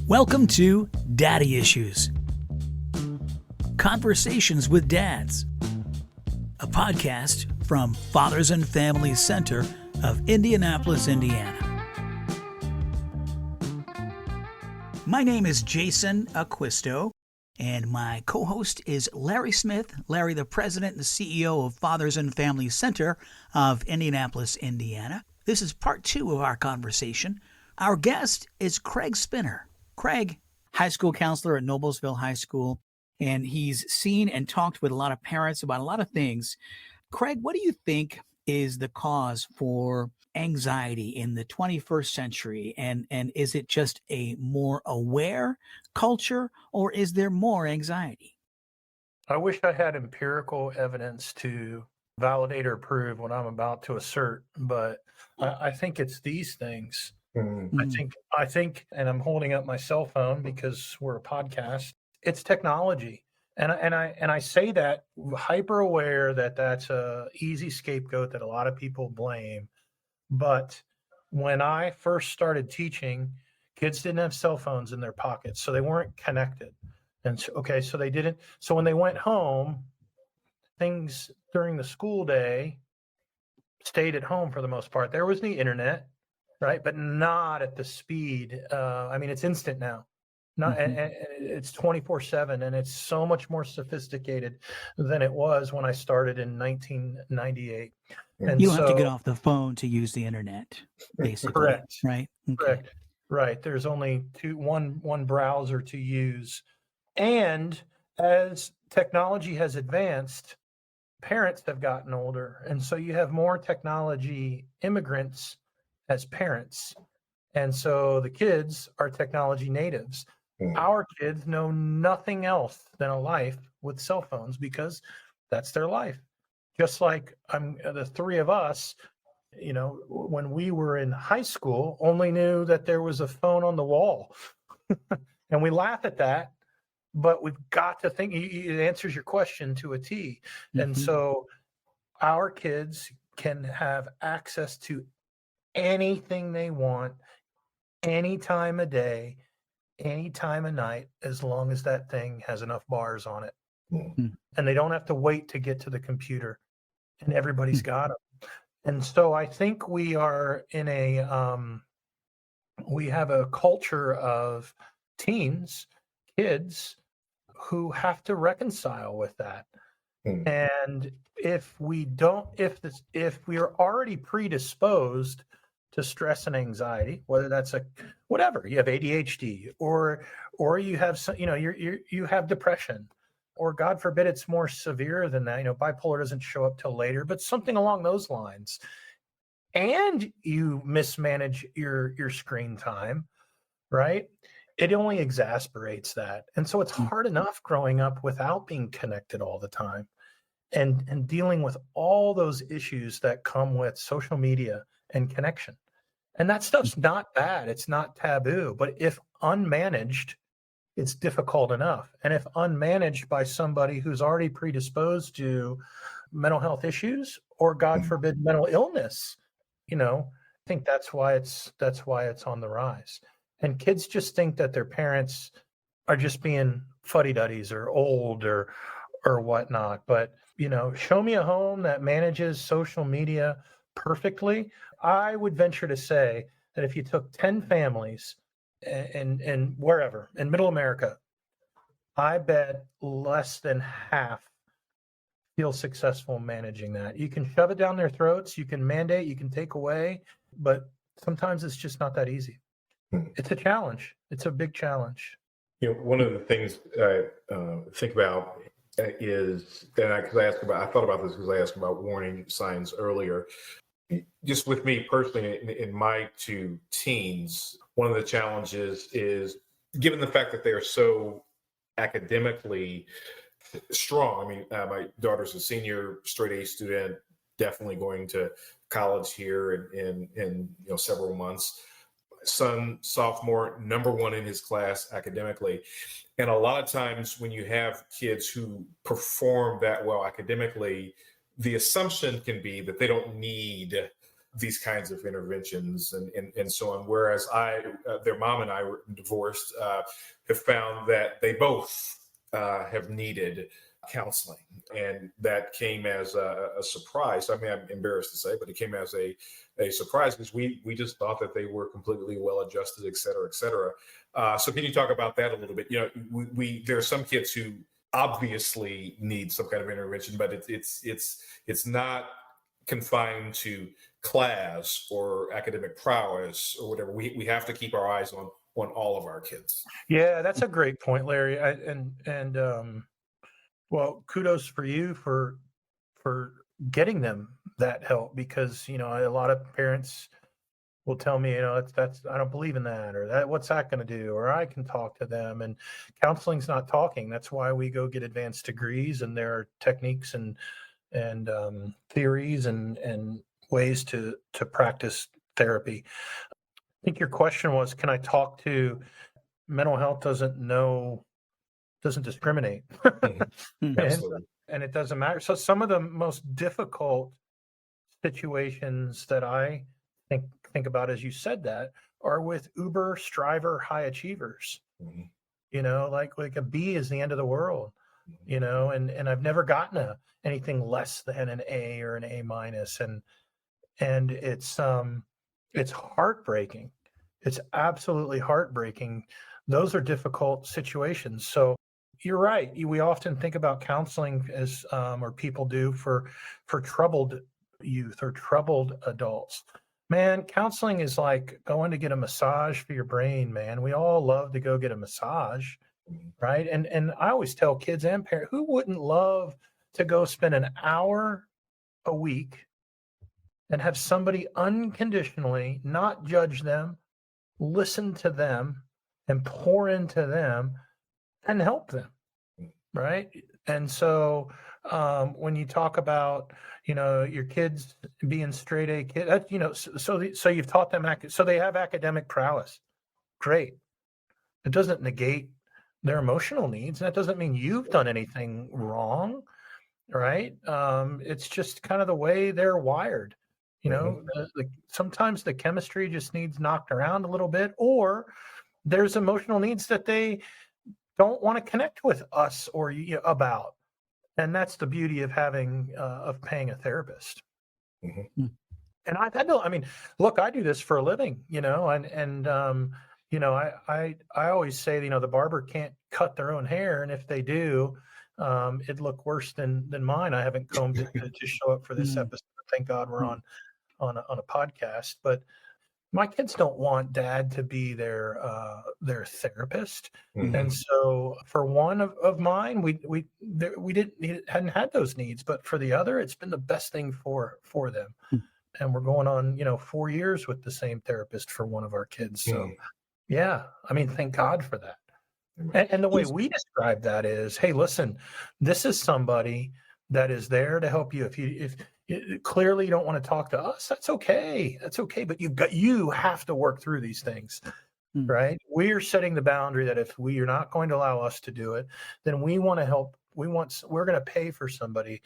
Welcome to Daddy Issues. Conversations with Dads. A podcast from Fathers and Families Center of Indianapolis, Indiana. My name is Jason Acquisto, and my co-host is Larry Smith. Larry, the president and CEO of Fathers and Families Center of Indianapolis, Indiana. This is part 2 of our conversation. Our guest is Craig Spinner. Craig, high school counselor at Noblesville High School, and he's seen and talked with a lot of parents about a lot of things. Craig, what do you think is the cause for anxiety in the 21st century? And is it just a more aware culture, or is there more anxiety? I wish I had empirical evidence to validate or prove what I'm about to assert, but I think it's these things. I think, and I'm holding up my cell phone because we're a podcast. It's technology, and I say that hyper aware that that's a easy scapegoat that a lot of people blame. But when I first started teaching, kids didn't have cell phones in their pockets, so they weren't connected. And so they didn't. So when they went home, things during the school day stayed at home for the most part. There was the internet, right? But not at the speed. It's instant now. And it's 24/7, and it's so much more sophisticated than it was when I started in 1998. And you don't have to get off the phone to use the internet, basically. Correct. Right? Okay. Correct. Right. There's only one browser to use. And as technology has advanced, parents have gotten older. And so you have more technology immigrants as parents. And so the kids are technology natives. Our kids know nothing else than a life with cell phones because that's their life. Just like the three of us, when we were in high school, only knew that there was a phone on the wall. And we laugh at that, but we've got to think it answers your question to a T. And so our kids can have access to anything they want, any time of day, any time of night, as long as that thing has enough bars on it. And they don't have to wait to get to the computer, and everybody's got them. And so I think we are in we have a culture of teens, kids, who have to reconcile with that. And if we are already predisposed to stress and anxiety, whether that's whatever, you have ADHD or you have you have depression, or God forbid it's more severe than that, bipolar doesn't show up till later, but something along those lines, and you mismanage your screen time, right? It only exasperates that. And so it's hard enough growing up without being connected all the time and dealing with all those issues that come with social media and connection. And that stuff's not bad. It's not taboo. But if unmanaged, it's difficult enough. And if unmanaged by somebody who's already predisposed to mental health issues, or God forbid mental illness, I think that's why it's on the rise. And kids just think that their parents are just being fuddy-duddies or old or whatnot. But, show me a home that manages social media perfectly. I would venture to say that if you took 10 families and wherever in middle America, I bet less than half feel successful managing that. You can shove it down their throats, you can mandate, you can take away, but sometimes it's just not that easy. It's a challenge. It's a big challenge. One of the things I think about is, and I thought about this because I asked about warning signs earlier. Just with me personally, in my 2 teens, one of the challenges is, given the fact that they are so academically strong. My daughter's a senior, straight A student, definitely going to college here in several months. Son, sophomore, number 1 in his class academically. And a lot of times when you have kids who perform that well academically, the assumption can be that they don't need these kinds of interventions and so on. Whereas their mom and I were divorced, have found that they both have needed counseling, and that came as a surprise. I mean, I'm embarrassed to say, but it came as a surprise, because we just thought that they were completely well adjusted, et cetera, et cetera. So can you talk about that a little bit? You know, there are some kids who obviously need some kind of intervention, but it's not confined to class or academic prowess or whatever. We have to keep our eyes on all of our kids. Yeah, that's a great point, Larry. Well, kudos for you for getting them that help, because a lot of parents will tell me, that's I don't believe in that, or that what's that going to do, or I can talk to them. And counseling's not talking. That's why we go get advanced degrees, and there are techniques and theories and ways to practice therapy. I think your question was, can I talk to mental health? Doesn't discriminate. Absolutely. and it doesn't matter. So some of the most difficult situations that I think about, as you said that, are with uber striver high achievers. Like a B is the end of the world, and I've never gotten anything less than an A or an A minus. And it's heartbreaking. It's absolutely heartbreaking. Those are difficult situations. So you're right. We often think about counseling as, or people do, for troubled youth or troubled adults. Man, counseling is like going to get a massage for your brain, man. We all love to go get a massage, right? And I always tell kids and parents, who wouldn't love to go spend an hour a week and have somebody unconditionally not judge them, listen to them, and pour into them and help them, right? And so when you talk about, your kids being straight A kids, so you've taught them, so they have academic prowess. Great. It doesn't negate their emotional needs. That doesn't mean you've done anything wrong, right? It's just kind of the way they're wired. Sometimes the chemistry just needs knocked around a little bit, or there's emotional needs that they don't want to connect with us or about. And that's the beauty of paying a therapist. Mm-hmm. And I've had look, I do this for a living, I always say, the barber can't cut their own hair. And if they do, it'd look worse than mine. I haven't combed it to show up for this episode. Thank God we're on a podcast. But my kids don't want dad to be their therapist. Mm-hmm. And so for one of mine, we hadn't had those needs, but for the other, it's been the best thing for them. And we're going on, 4 years with the same therapist for one of our kids. So yeah, thank God for that. And the way we describe that is, hey, listen, this is somebody that is there to help you. If clearly you don't want to talk to us, that's okay. But you have to work through these things, right? We're setting the boundary that if you're not going to allow us to do it, then we want to help. We're going to pay for somebody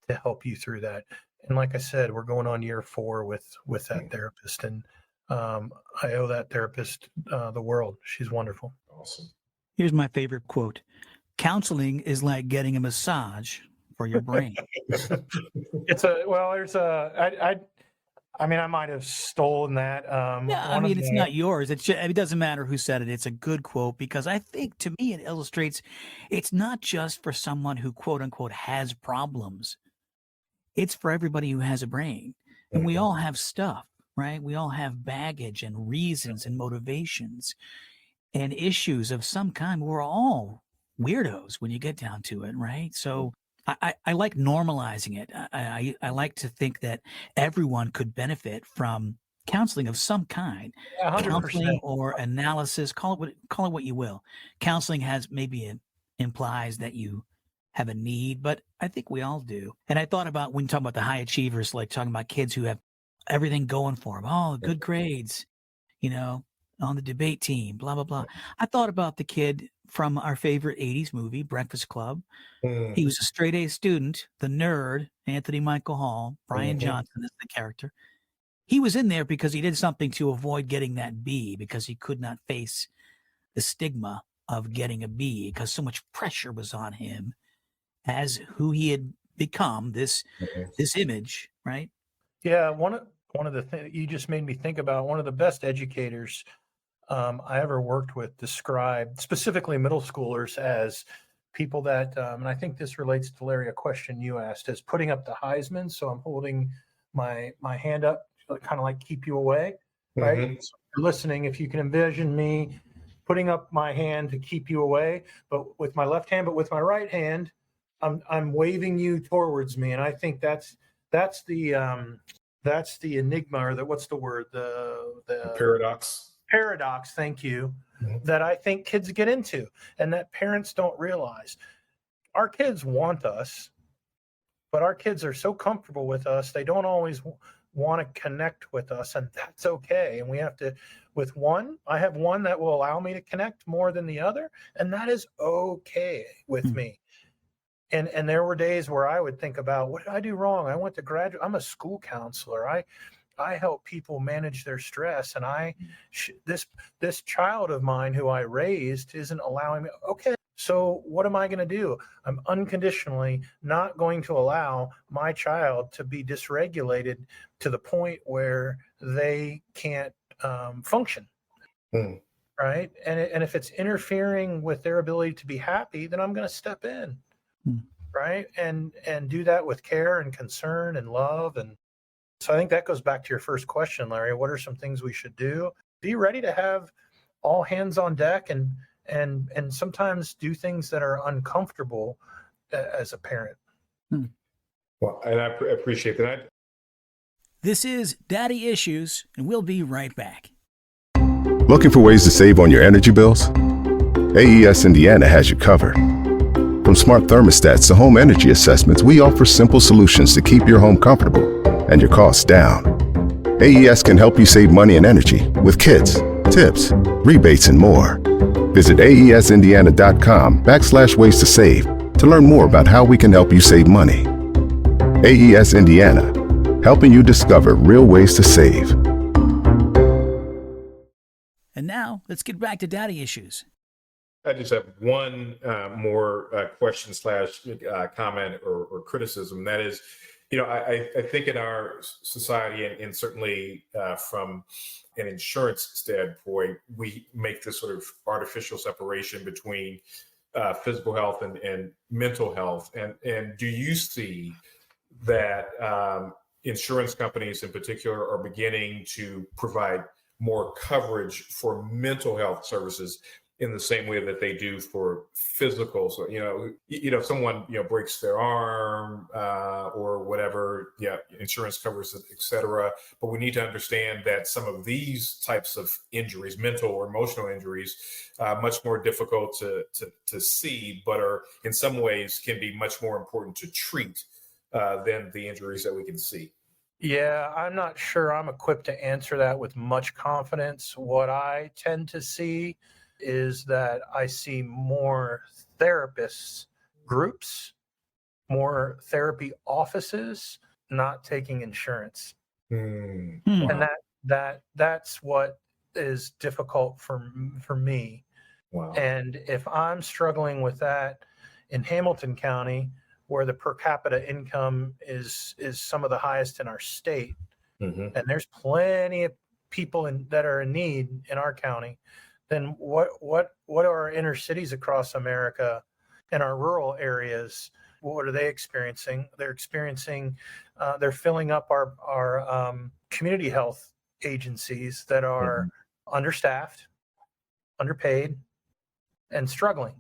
to help you through that. And like I said, we're going on year 4 with that therapist, and I owe that therapist the world. She's wonderful. Awesome. Here's my favorite quote: "Counseling is like getting a massage for your brain." I might have stolen that. It's not yours. It doesn't matter who said it. It's a good quote, because I think, to me, it illustrates it's not just for someone who, quote unquote, has problems. It's for everybody who has a brain. And we all have stuff, right? We all have baggage and reasons and motivations and issues of some kind. We're all weirdos when you get down to it, right? So I like normalizing it. I like to think that everyone could benefit from counseling of some kind. 100%. Counseling or analysis, call it what you will. Counseling implies that you have a need, but I think we all do. And I thought about, when you talk about the high achievers, like talking about kids who have everything going for them, good grades, on the debate team, blah, blah, blah. I thought about the kid from our favorite 80s movie, Breakfast Club. He was a straight A student, the nerd, Anthony Michael Hall. Brian Johnson is the character. he was in there because he did something to avoid getting that B, because he could not face the stigma of getting a B, because so much pressure was on him as who he had become, this image, right? Yeah, one of the things you just made me think about, one of the best educators I ever worked with described specifically middle schoolers as people that, and I think this relates to Larry, a question you asked, as putting up the Heisman. So I'm holding my hand up, kind of like keep you away, right? Mm-hmm. So if you're listening, if you can envision me putting up my hand to keep you away, but with my left hand, but with my right hand, I'm waving you towards me, and I think that's the enigma, or what's the word, the Paradox. paradox, thank you, Mhm. that I think kids get into and that parents don't realize. Our kids want us, but our kids are so comfortable with us, they don't always want to connect with us, and that's okay. And we have to, I have one that will allow me to connect more than the other, and that is okay with me. And there were days where I would think about, what did I do wrong? I went to graduate. I'm a school counselor. I help people manage their stress, and this child of mine who I raised isn't allowing me. Okay, so what am I going to do? I'm unconditionally not going to allow my child to be dysregulated to the point where they can't function. Mm. Right, and if it's interfering with their ability to be happy, then I'm going to step in. Right, and do that with care and concern and love. And so I think that goes back to your first question, Larry. What are some things we should do? Be ready to have all hands on deck, and sometimes do things that are uncomfortable as a parent. Well, and I appreciate that. This is Daddy Issues, and we'll be right back. Looking for ways to save on your energy bills? AES Indiana has you covered. From smart thermostats to home energy assessments, we offer simple solutions to keep your home comfortable and your costs down. AES can help you save money and energy with kits, tips, rebates, and more. Visit aesindiana.com/ways to save to learn more about how we can help you save money. AES Indiana, helping you discover real ways to save. And now, let's get back to Daddy Issues. I just have one more question / comment or criticism. That is, I think in our society, and certainly from an insurance standpoint, we make this sort of artificial separation between physical health and mental health. And do you see that insurance companies in particular are beginning to provide more coverage for mental health services in the same way that they do for physical? So, if someone, breaks their arm or whatever, insurance covers it, et cetera. But we need to understand that some of these types of injuries, mental or emotional injuries, much more difficult to see, but are in some ways can be much more important to treat than the injuries that we can see. Yeah, I'm not sure I'm equipped to answer that with much confidence. What I tend to see is that I see more therapists groups, more therapy offices not taking insurance. And that's what is difficult for me. Wow. And if I'm struggling with that in Hamilton County, where the per capita income is some of the highest in our state, and there's plenty of people that are in need in our county, then what are our inner cities across America and our rural areas? What are they experiencing? They're filling up our community health agencies that are understaffed, underpaid, and struggling.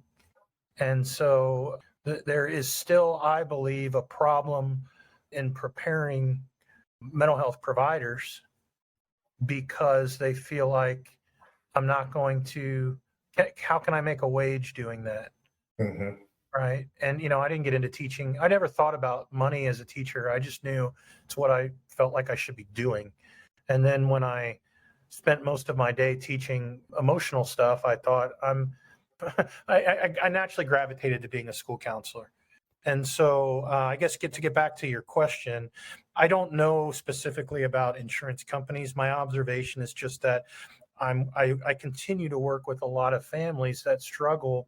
And so there is still, I believe, a problem in preparing mental health providers because they feel like, I'm not going to, how can I make a wage doing that? Right. And, I didn't get into teaching. I never thought about money as a teacher. I just knew it's what I felt like I should be doing. And then when I spent most of my day teaching emotional stuff, I thought I naturally gravitated to being a school counselor And so I guess to get back to your question, I don't know specifically about insurance companies. My observation is just that I continue to work with a lot of families that struggle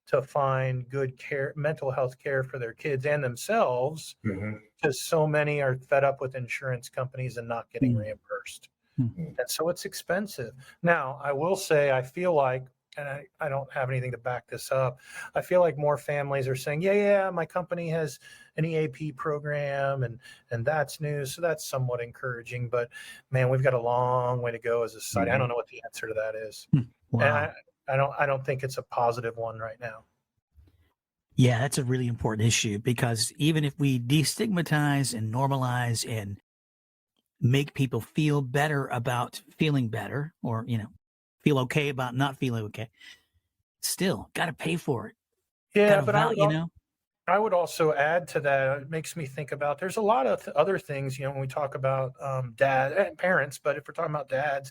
to find good care, mental health care for their kids and themselves, Mm-hmm. because so many are fed up with insurance companies and not getting reimbursed. Mm. And so it's expensive. Now, I will say, I feel like, and I don't have anything to back this up, I feel like more families are saying, yeah, my company has an EAP program and that's new. So that's somewhat encouraging. But man, we've got a long way to go as a society. I don't know what the answer to that is. Wow. And I don't think it's a positive one right now. Yeah, that's a really important issue, because even if we destigmatize and normalize and make people feel better about feeling better, or, feel okay about not feeling okay, still got to pay for it. Yeah, Got to but I would also add to that. It makes me think about, there's a lot of other things, when we talk about dad and parents, but if we're talking about dads,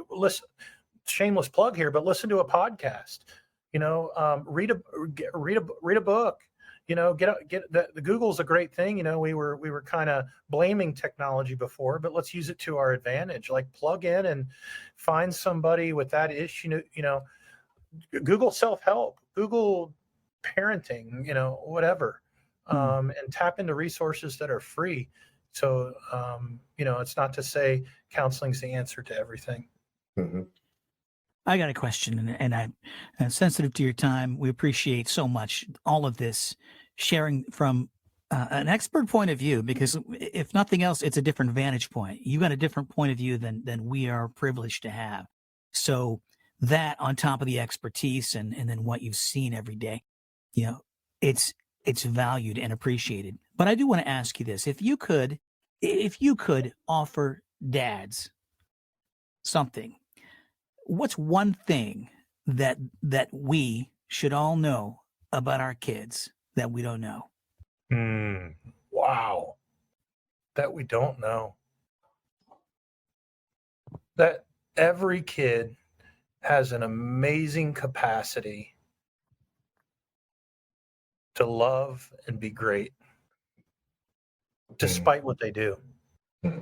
listen, shameless plug here, but listen to a podcast, read a book, get the Google's a great thing. We were kind of blaming technology before, but let's use it to our advantage. Like, plug in and find somebody with that issue, Google self-help, Google parenting, whatever, and tap into resources that are free. So, it's not to say counseling's the answer to everything. Mm-hmm. I got a question, and I'm sensitive to your time. We appreciate so much all of this sharing from an expert point of view, because if nothing else, it's a different vantage point. You got a different point of view than we are privileged to have. So that, on top of the expertise and then what you've seen every day, it's valued and appreciated. But I do want to ask you this: if you could offer dads something, what's one thing that we should all know about our kids that we don't know? Wow. That we don't know. That every kid has an amazing capacity to love and be great, despite what they do. I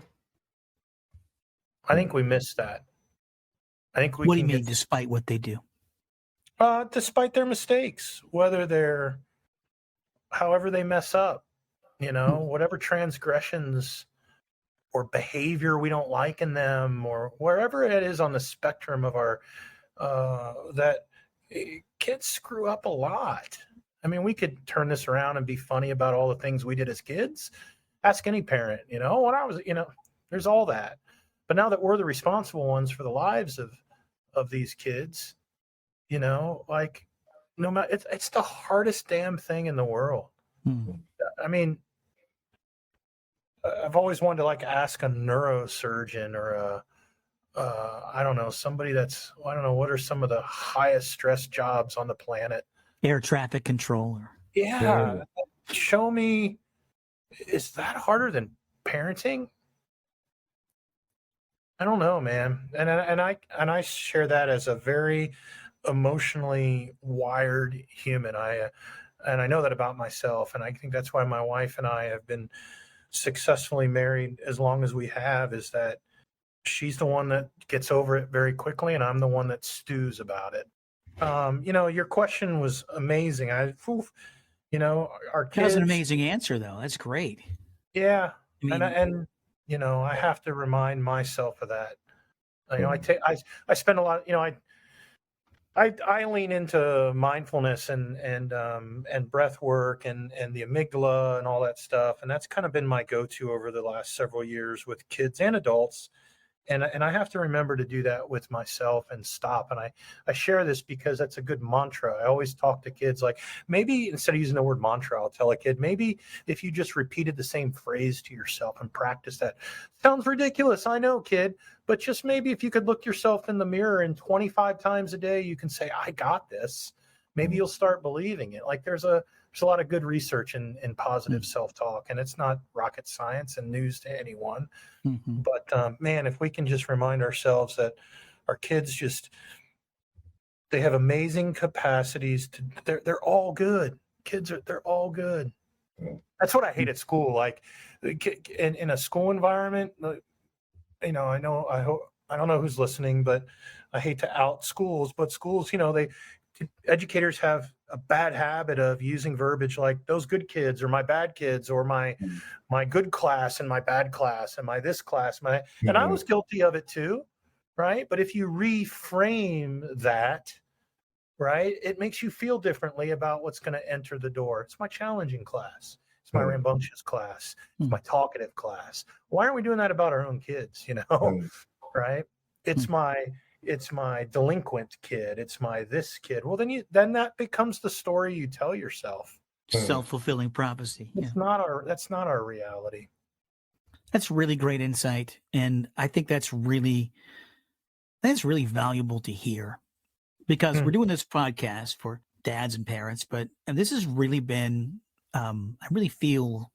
think we miss that. I think we What do you mean, despite what they do? Despite their mistakes, however they mess up, whatever transgressions or behavior we don't like in them, or wherever it is on the spectrum of our, kids screw up a lot. I mean, we could turn this around and be funny about all the things we did as kids. Ask any parent, when I was, there's all that. But now that we're the responsible ones for the lives of these kids, like, no matter, it's the hardest damn thing in the world. I mean, I've always wanted to, like, ask a neurosurgeon or I don't know, somebody that's, I don't know, what are some of the highest stress jobs on the planet? Air traffic controller. Yeah. Show me, is that harder than parenting? I don't know, man. And I share that as a very emotionally wired human. And I know that about myself, and I think that's why my wife and I have been successfully married as long as we have, is that she's the one that gets over it very quickly, and I'm the one that stews about it. Your question was amazing. Our kids. That was an amazing answer, though. That's great. Yeah, I mean, I have to remind myself of that. I spend a lot. I lean into mindfulness and breath work and the amygdala and all that stuff, and that's kind of been my go-to over the last several years with kids and adults. And I have to remember to do that with myself and stop. And I share this because that's a good mantra. I always talk to kids, like, maybe instead of using the word mantra, I'll tell a kid, maybe if you just repeated the same phrase to yourself and practice that. Sounds ridiculous, I know, kid, but just maybe if you could look yourself in the mirror and 25 times a day, you can say, I got this. Maybe you'll start believing it. Like, there's a lot of good research in positive self-talk, and it's not rocket science and news to anyone. But man, if we can just remind ourselves that our kids they have amazing capacities they're all good. they're all good. Mm. That's what I hate at school. Like in a school environment, I don't know who's listening, but I hate to out schools, but schools, educators have a bad habit of using verbiage like those good kids or my bad kids or my good class and my bad class and my this class, and I was guilty of it too, right? But if you reframe that, right, it makes you feel differently about what's going to enter the door. It's my challenging class. It's my rambunctious class. It's my talkative class. Why aren't we doing that about our own kids? Right? It's my delinquent kid. It's my this kid. Well, then that becomes the story you tell yourself. Self-fulfilling prophecy. That's not our reality. That's really great insight, and I think that's really valuable to hear, because we're doing this podcast for dads and parents, and this has really been I really feel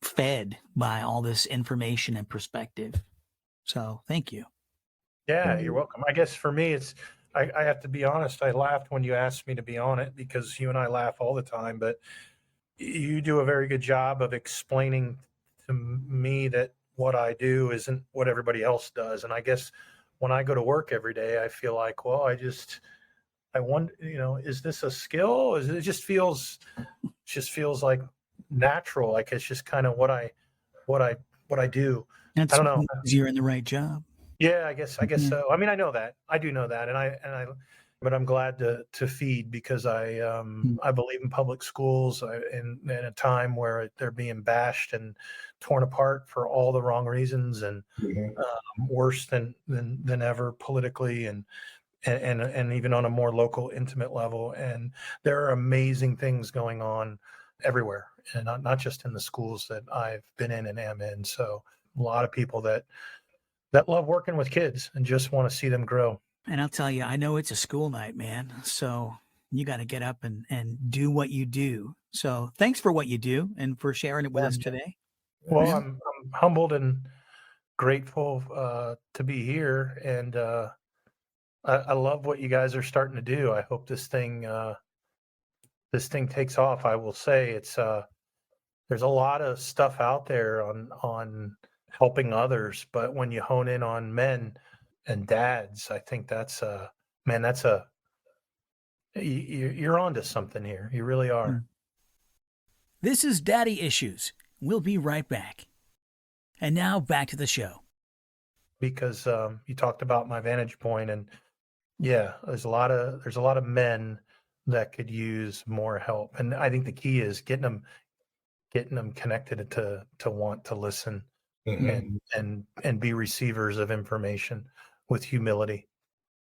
fed by all this information and perspective. So thank you. Yeah, you're welcome. I guess for me, I have to be honest. I laughed when you asked me to be on it because you and I laugh all the time, but you do a very good job of explaining to me that what I do isn't what everybody else does. And I guess when I go to work every day, I feel like, well, I wonder, is this a skill? It just feels like natural. Like it's just kind of what I do. That's, I don't know. You're in the right job. Yeah, I guess so. I mean, I know that. I do know that, but I'm glad to feed because I believe in public schools in a time where they're being bashed and torn apart for all the wrong reasons and worse than ever politically and even on a more local, intimate level. And there are amazing things going on everywhere, and not just in the schools that I've been in and am in. So a lot of people that love working with kids and just want to see them grow. And I'll tell you, I know it's a school night, man. So you got to get up and do what you do. So thanks for what you do and for sharing it with us today. Well, I'm humbled and grateful to be here. And I love what you guys are starting to do. I hope this thing takes off. I will say there's a lot of stuff out there on helping others, but when you hone in on men and dads, I think you're onto something here. You really are. This is Daddy Issues. We'll be right back. And now back to the show. Because you talked about my vantage point, and yeah, there's a lot of men that could use more help, and I think the key is getting them connected to want to listen. And be receivers of information with humility.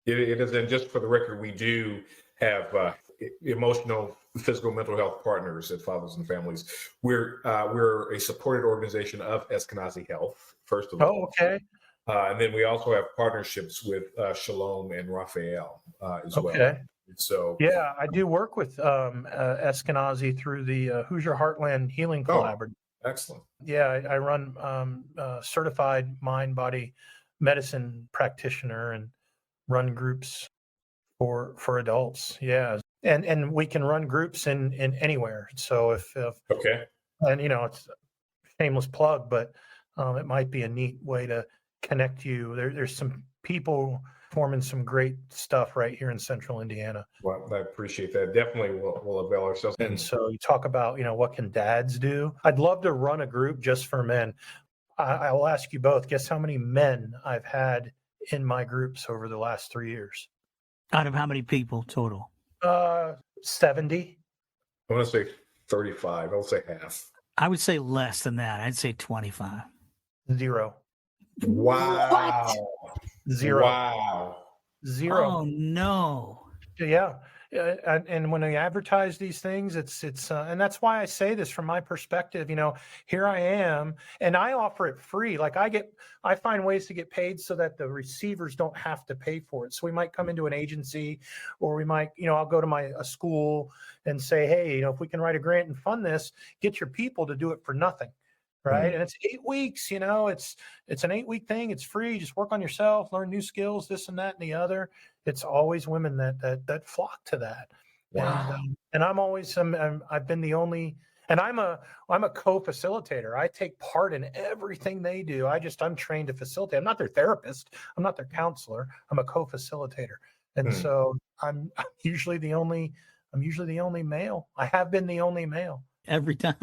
It is, and just for the record, we do have emotional, physical, mental health partners at Fathers and Families. We're a supported organization of Eskenazi Health, first of all. Oh, okay. And then we also have partnerships with Shalom and Raphael as well. Okay. So yeah, I do work with Eskenazi through the Hoosier Heartland Healing Collaborative. Excellent. Yeah, I run certified mind-body medicine practitioner and run groups for adults. Yeah, and we can run groups in anywhere. So if okay, and it's a shameless plug, but it might be a neat way to connect you. There's some people forming some great stuff right here in Central Indiana. Well, I appreciate that. Definitely we'll avail ourselves. And so you talk about, what can dads do? I'd love to run a group just for men. I will ask you both, guess how many men I've had in my groups over the last 3 years? Out of how many people total? 70. I want to say 35. I'll say half. I would say less than that. I'd say 25. 0. Wow. What? 0. Wow. 0. Oh no. Yeah. And when I advertise these things, it's and that's why I say this from my perspective. Here I am, and I offer it free. Like I find ways to get paid so that the receivers don't have to pay for it. So we might come into an agency, or we might, I'll go to a school and say, hey, if we can write a grant and fund this, get your people to do it for nothing. Right. And it's 8 weeks, it's an 8-week thing. It's free. Just work on yourself, learn new skills, this and that and the other. It's always women that flock to that. Wow. And I'm always I've been the only, and I'm a co-facilitator. I take part in everything they do. I'm trained to facilitate. I'm not their therapist. I'm not their counselor. I'm a co-facilitator. And so I'm usually the only male. I have been the only male. Every time.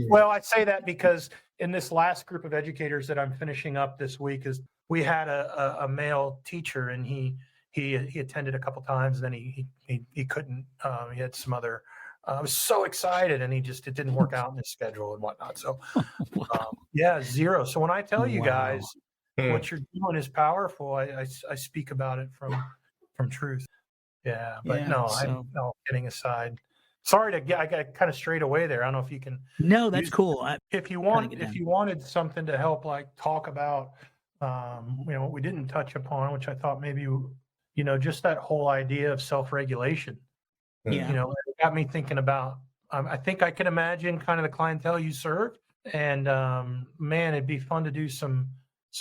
Well, I say that because in this last group of educators that I'm finishing up this week, is we had a male teacher, and he attended a couple times, and then he couldn't. He had some other. I was so excited, and it didn't work out in his schedule and whatnot. So, yeah, 0. So when I tell you guys what you're doing is powerful, I speak about it from truth. Yeah, but I'm kidding aside. Sorry I got kind of straight away there. I don't know if you can. No, that's cool. If you wanted something to help, like talk about, what we didn't touch upon, which I thought maybe, just that whole idea of self-regulation. Yeah. It got me thinking about. I think I can imagine kind of the clientele you serve, and man, it'd be fun to do some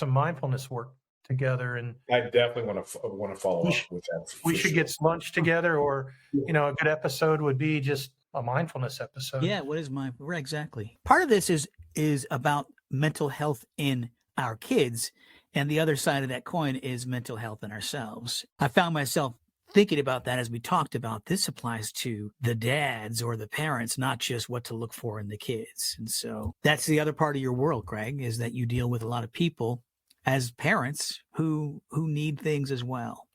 mindfulness work together. And I definitely want to follow up with that. We should get lunch together, or a good episode would be just a mindfulness episode. Yeah, what is right, exactly. Part of this is about mental health in our kids, and the other side of that coin is mental health in ourselves. I found myself thinking about that as we talked about. This applies to the dads or the parents, not just what to look for in the kids. And so that's the other part of your world, Greg, is that you deal with a lot of people as parents who need things as well.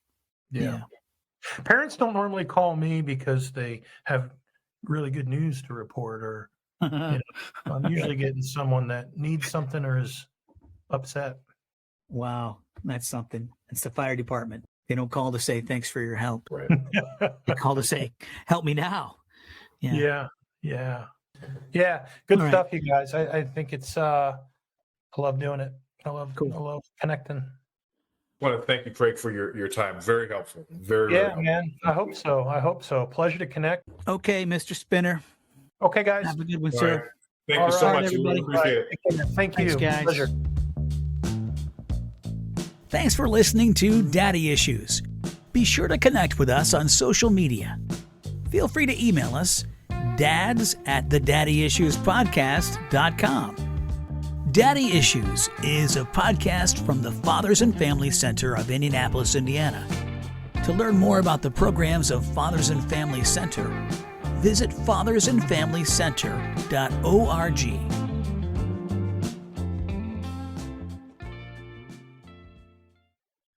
Yeah. Parents don't normally call me because they have really good news to report, or I'm usually getting someone that needs something or is upset. Wow, that's something. It's the fire department. They don't call to say thanks for your help. Right. They call to say, help me now. Yeah. Good All stuff, you guys. I think it's I love doing it. I love connecting. I want to thank you, Craig, for your time. Very helpful. Very helpful. Man. I hope so. Pleasure to connect. Okay, Mr. Spinner. Okay, guys. Have a good one, All sir. right. Thank you so much. Everybody. Really appreciate it. Thank you. Thanks, guys. Pleasure. Thanks for listening to Daddy Issues. Be sure to connect with us on social media. Feel free to email us, dads@thedaddyissuespodcast.com. Daddy Issues is a podcast from the Fathers and Family Center of Indianapolis, Indiana. To learn more about the programs of Fathers and Family Center, visit fathersandfamilycenter.org.